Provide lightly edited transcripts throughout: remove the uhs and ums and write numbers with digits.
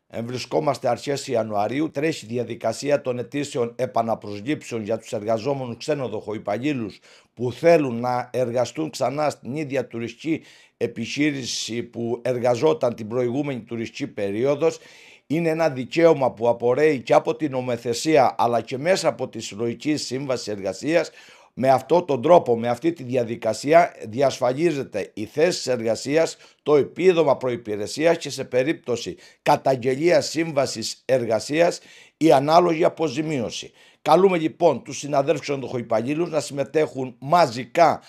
Βρισκόμαστε αρχές Ιανουαρίου, τρέχει διαδικασία των αιτήσεων επαναπροσλήψεων για τους εργαζόμενους ξενοδοχοϊπαλλήλους που θέλουν να εργαστούν ξανά στην ίδια τουριστική επιχείρηση που εργαζόταν την προηγούμενη τουριστική περίοδος. Είναι ένα δικαίωμα που απορρέει και από την νομοθεσία αλλά και μέσα από τη Συλλογική Σύμβαση Εργασίας. Με αυτόν τον τρόπο, με αυτή τη διαδικασία διασφαλίζεται η θέση εργασίας, το επίδομα προϋπηρεσίας και σε περίπτωση καταγγελίας σύμβασης εργασίας η ανάλογη αποζημίωση. Καλούμε λοιπόν τους συναδέλφους ξενοδοχοϊπαλλήλους να συμμετέχουν μαζικά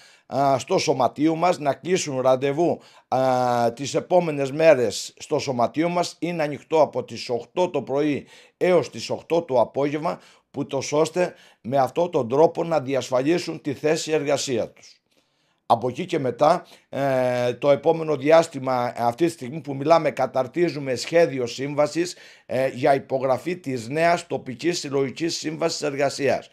στο σωματείο μας, να κλείσουν ραντεβού τις επόμενες μέρες στο σωματείο μας. Είναι ανοιχτό από τις 8 το πρωί έως τις 8 το απόγευμα, ούτως ώστε με αυτόν τον τρόπο να διασφαλίσουν τη θέση εργασία τους. Από εκεί και μετά, το επόμενο διάστημα, αυτή τη στιγμή που μιλάμε, καταρτίζουμε σχέδιο σύμβασης για υπογραφή της νέας τοπικής συλλογικής σύμβασης εργασίας.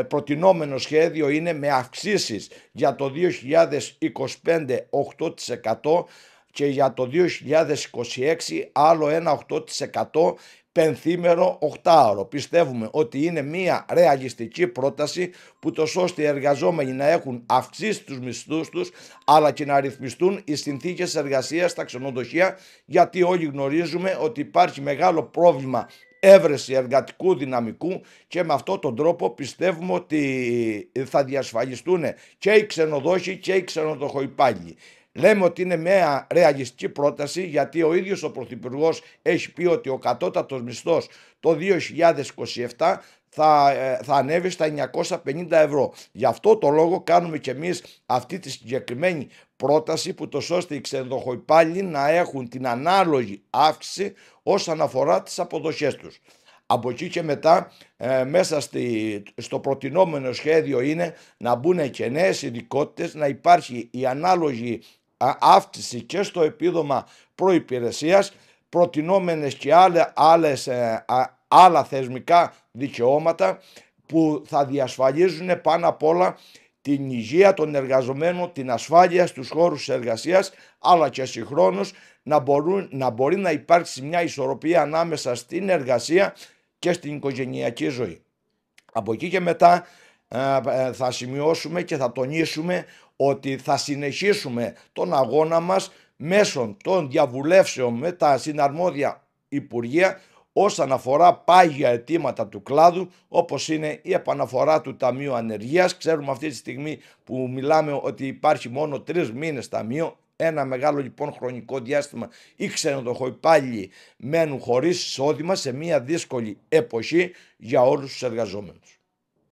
Προτινόμενο σχέδιο είναι με αυξήσεις για το 2025 8% και για το 2026 άλλο ένα 8% πενθήμερο 8ωρο. Πιστεύουμε ότι είναι μια ρεαλιστική πρόταση που τόσο ώστε οι εργαζόμενοι να έχουν αυξήσει τους μισθούς τους αλλά και να ρυθμιστούν οι συνθήκες εργασίας στα ξενοδοχεία, γιατί όλοι γνωρίζουμε ότι υπάρχει μεγάλο πρόβλημα έβρεση εργατικού δυναμικού και με αυτόν τον τρόπο πιστεύουμε ότι θα διασφαλιστούν και οι ξενοδόχοι και οι ξενοδοχοϊπάλληλοι. Λέμε ότι είναι μια ρεαλιστική πρόταση γιατί ο ίδιος ο Πρωθυπουργός έχει πει ότι ο κατώτατος μισθός το 2027 θα ανέβει στα 950 ευρώ. Γι' αυτό το λόγο κάνουμε και εμείς αυτή τη συγκεκριμένη πρόταση που τόσο ώστε οι ξενοδοχοϊπάλληλοι να έχουν την ανάλογη αύξηση όσον αφορά τις αποδοχές τους. Από εκεί και μετά μέσα στο προτινόμενο σχέδιο είναι να μπουν και νέες ειδικότητες, να υπάρχει η ανάλογη αύξηση και στο επίδομα προϋπηρεσίας, προτινόμενες και άλλα θεσμικά δικαιώματα που θα διασφαλίζουν πάνω απ' όλα την υγεία των εργαζομένων, την ασφάλεια στους χώρους εργασίας, αλλά και συγχρόνως να μπορεί να υπάρξει μια ισορροπία ανάμεσα στην εργασία και στην οικογενειακή ζωή. Από εκεί και μετά θα σημειώσουμε και θα τονίσουμε ότι θα συνεχίσουμε τον αγώνα μας μέσω των διαβουλεύσεων με τα συναρμόδια υπουργεία όσον αφορά πάγια αιτήματα του κλάδου, όπως είναι η επαναφορά του Ταμείου Ανεργίας. Ξέρουμε αυτή τη στιγμή που μιλάμε ότι υπάρχει μόνο 3 μήνες ταμείο. Ένα μεγάλο λοιπόν χρονικό διάστημα οι ξενοδοχοϊπάλληλοι μένουν χωρίς εισόδημα σε μια δύσκολη εποχή για όλους τους εργαζόμενους.